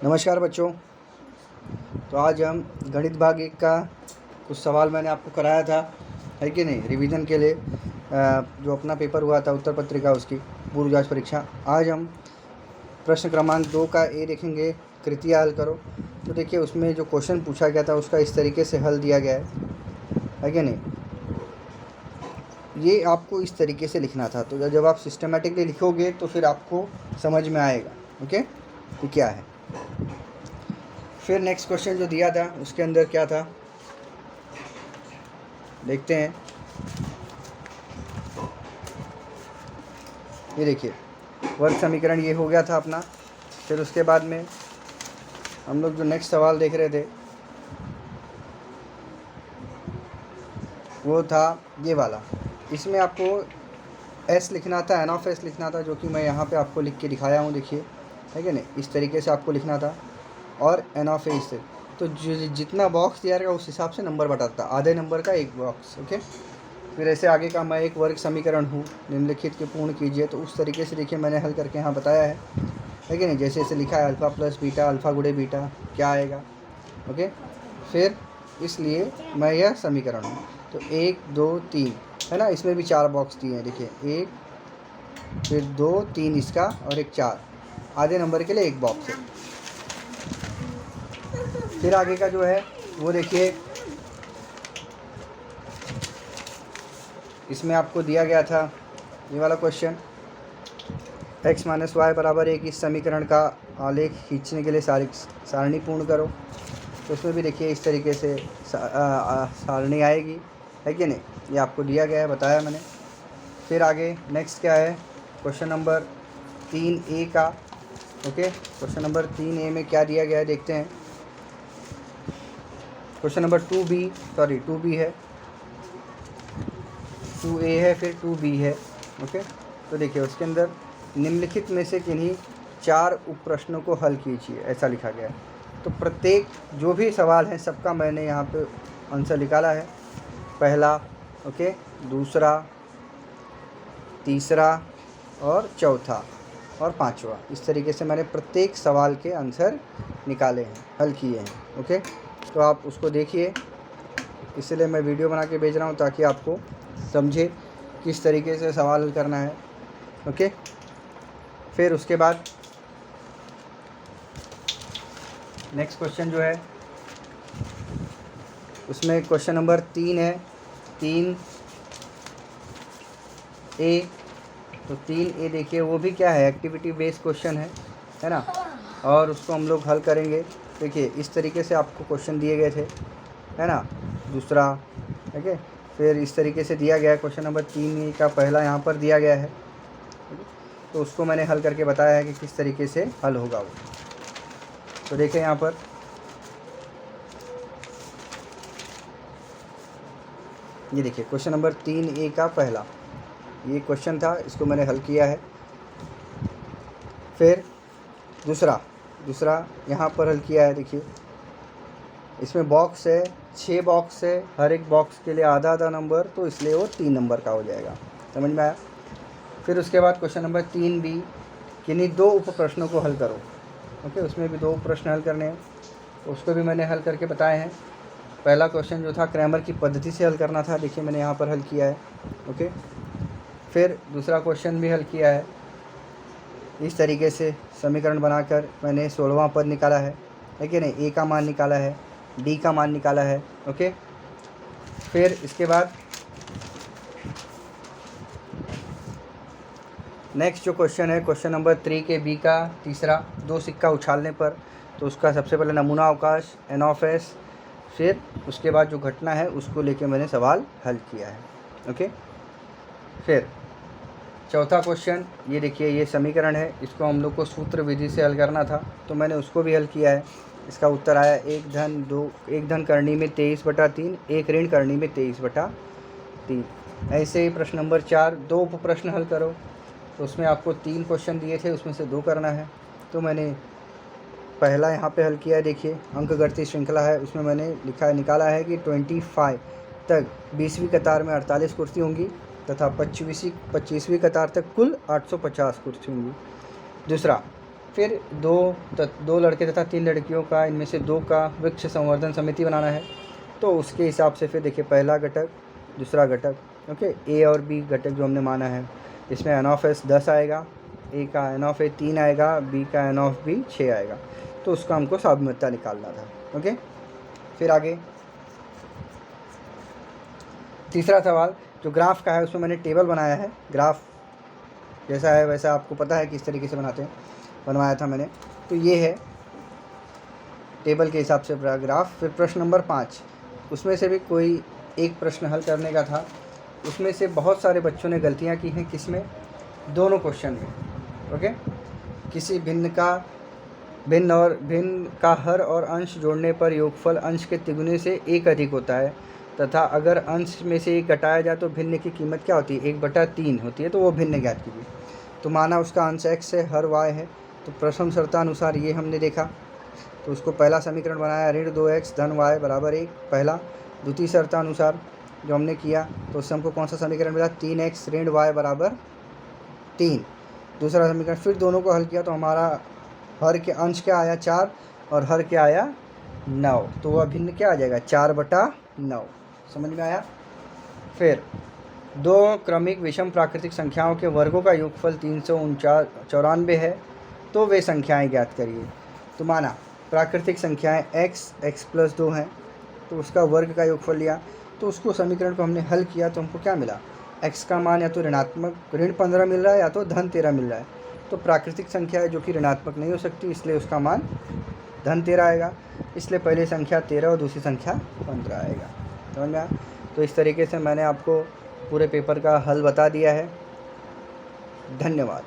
नमस्कार बच्चों। तो आज हम गणित भाग 1 का कुछ सवाल मैंने आपको कराया था, है कि नहीं, रिवीजन के लिए जो अपना पेपर हुआ था उत्तर पत्रिका उसकी पूर्व जांच परीक्षा। आज हम प्रश्न क्रमांक 2 का ए देखेंगे, कृतियाँ हल करो। तो देखिए उसमें जो क्वेश्चन पूछा गया था उसका इस तरीके से हल दिया गया है कि नहीं। ये आपको इस तरीके से लिखना था, तो जब आप सिस्टमेटिकली लिखोगे तो फिर आपको समझ में आएगा। ओके, तो क्या है। फिर नेक्स्ट क्वेश्चन जो दिया था उसके अंदर क्या था देखते हैं। ये देखिए वर्ग समीकरण ये हो गया था अपना। फिर उसके बाद में हम लोग जो नेक्स्ट सवाल देख रहे थे वो था ये वाला। इसमें आपको एस लिखना था, एन ऑफ एस लिखना था, जो कि मैं यहाँ पे आपको लिख के दिखाया हूँ। देखिए, है कि नहीं, इस तरीके से आपको लिखना था। और एन ऑफ ए से तो जितना बॉक्स दिया रहेगा उस हिसाब से नंबर बताता, आधे नंबर का एक बॉक्स। ओके, फिर ऐसे आगे का मैं एक वर्ग समीकरण हूँ, निम्नलिखित के पूर्ण कीजिए। तो उस तरीके से देखिए मैंने हल करके यहाँ बताया है कि नहीं। जैसे ऐसे लिखा है अल्फ़ा प्लस बीटा, अल्फ़ा गुणे बीटा क्या आएगा। ओके, फिर इसलिए मैं यह समीकरण हूँ। तो 1 2 3 है ना, इसमें भी 4 बॉक्स दिए हैं। देखिए 1 फिर 2 3 इसका और एक 4, आधे नंबर के लिए एक बॉक्स है। फिर आगे का जो है वो देखिए, इसमें आपको दिया गया था ये वाला क्वेश्चन, x माइनस वाई बराबर 1 इस समीकरण का आलेख खींचने के लिए सारणी पूर्ण करो। तो इसमें भी देखिए इस तरीके से सारणी आएगी, है कि नहीं। ये आपको दिया गया है, बताया मैंने। फिर आगे नेक्स्ट क्या है, क्वेश्चन नंबर 3A का। ओके, क्वेश्चन नंबर 3A में क्या दिया गया है देखते हैं। क्वेश्चन नंबर 2B है, 2A है, फिर 2B है। ओके, तो देखिए उसके अंदर निम्नलिखित में से किन्हीं 4 उप प्रश्नों को हल कीजिए, ऐसा लिखा गया है। तो प्रत्येक जो भी सवाल है सबका मैंने यहाँ पे आंसर निकाला है। पहला, ओके, दूसरा, तीसरा और चौथा और पांचवा, इस तरीके से मैंने प्रत्येक सवाल के आंसर निकाले हैं, हल किए हैं। ओके, तो आप उसको देखिए, इसलिए मैं वीडियो बना के भेज रहा हूँ ताकि आपको समझे किस तरीके से सवाल हल करना है। ओके, फिर उसके बाद नेक्स्ट क्वेश्चन जो है उसमें क्वेश्चन नंबर 3 है, 3A। तो 3A देखिए वो भी क्या है, एक्टिविटी बेस्ड क्वेश्चन है ना, और उसको हम लोग हल करेंगे। देखिए इस तरीके से आपको क्वेश्चन दिए गए थे, है ना, दूसरा, ठीक है। फिर इस तरीके से दिया गया है क्वेश्चन नंबर 3A का पहला यहाँ पर दिया गया है, तो उसको मैंने हल करके बताया है कि किस तरीके से हल होगा वो। तो देखें यहाँ पर ये देखिए क्वेश्चन नंबर 3A का पहला ये क्वेश्चन था, इसको मैंने हल किया है। फिर दूसरा यहाँ पर हल किया है। देखिए इसमें बॉक्स है, 6 बॉक्स है, हर एक बॉक्स के लिए आधा आधा नंबर, तो इसलिए वो 3 नंबर का हो जाएगा। समझ में आया। फिर उसके बाद क्वेश्चन नंबर 3B, किन्हीं 2 उप प्रश्नों को हल करो। ओके, उसमें भी 2 प्रश्न हल करने हैं, तो उसको भी मैंने हल करके बताए हैं। पहला क्वेश्चन जो था क्रैमर की पद्धति से हल करना था, देखिए मैंने यहाँ पर हल किया है। ओके, फिर दूसरा क्वेश्चन भी हल किया है, इस तरीके से समीकरण बनाकर मैंने 16वां पद निकाला है कि नहीं, ए का मान निकाला है, डी का मान निकाला है। ओके, फिर इसके बाद नेक्स्ट जो क्वेश्चन है क्वेश्चन नंबर 3B का तीसरा, 2 सिक्का उछालने पर, तो उसका सबसे पहले नमूना अवकाश, एन ऑफ एस, फिर उसके बाद जो घटना है उसको लेके मैंने सवाल हल किया है। ओके, फिर चौथा क्वेश्चन, ये देखिए ये समीकरण है, इसको हम लोग को सूत्र विधि से हल करना था, तो मैंने उसको भी हल किया है। इसका उत्तर आया 1 धन करनी में 23/3, 1 ऋण करनी में 23/3। ऐसे ही प्रश्न नंबर 4, 2 उप प्रश्न हल करो। तो उसमें आपको 3 क्वेश्चन दिए थे, उसमें से 2 करना है, तो मैंने पहला यहाँ पे हल किया है। देखिए अंकगणित श्रृंखला है, उसमें मैंने निकाला है कि 25 तक 20वीं कतार में 48 कुर्सी होंगी तथा 25वीं कतार तक कुल 850 कुर्सी होंगी। दूसरा, फिर दो लड़के तथा 3 लड़कियों का, इनमें से 2 का वृक्ष संवर्धन समिति बनाना है। तो उसके हिसाब से फिर देखिए पहला घटक, दूसरा घटक, ओके, ए और बी घटक जो हमने माना है, इसमें एन ऑफ एस 10 आएगा, ए का एन ऑफ ए 3 आएगा, बी का एन ऑफ बी 6 आएगा। तो उसका हमको साम्यता निकालना था। ओके, फिर आगे तीसरा सवाल जो ग्राफ का है, उसमें मैंने टेबल बनाया है। ग्राफ जैसा है वैसा आपको पता है किस तरीके से बनाते हैं, बनवाया था मैंने। तो ये है टेबल के हिसाब से ग्राफ। फिर प्रश्न नंबर 5, उसमें से भी कोई एक प्रश्न हल करने का था। उसमें से बहुत सारे बच्चों ने गलतियां की हैं, किसमें, दोनों क्वेश्चन में। ओके, किसी भिन्न का हर और अंश जोड़ने पर योगफल अंश के तिगुने से 1 अधिक होता है, तथा अगर अंश में से 1 घटाया जाए तो भिन्न की कीमत क्या होती है, 1/3 होती है। तो वो भिन्न ज्ञात कीजिए। तो माना उसका अंश x है, हर y है। तो प्रथम शर्तानुसार ये हमने देखा, तो उसको पहला समीकरण बनाया, ऋण 2x धन y बराबर 1, पहला। द्वितीय शर्तानुसार जो हमने किया, तो उससे हमको कौन सा समीकरण मिला, 3x ऋण y बराबर 3, दूसरा समीकरण। फिर दोनों को हल किया तो हमारा हर के अंश क्या आया, 4, और हर क्या आया, 9। तो वह भिन्न क्या आ जाएगा, 4/9। समझ में आया। फिर 2 क्रमिक विषम प्राकृतिक संख्याओं के वर्गों का योगफल 394 है, तो वे संख्याएं ज्ञात करिए। तो माना प्राकृतिक संख्याएं x + 2 हैं, तो उसका वर्ग का योगफल लिया, तो उसको समीकरण को हमने हल किया तो हमको क्या मिला, x का मान या तो ऋण 15 मिल रहा है या तो धन 13 मिल रहा है। तो प्राकृतिक संख्या है जो कि ऋणात्मक नहीं हो सकती, इसलिए उसका मान धन 13 आएगा। इसलिए पहली संख्या 13 और दूसरी संख्या 15 आएगा। समझ में आया। तो इस तरीके से मैंने आपको पूरे पेपर का हल बता दिया है। धन्यवाद।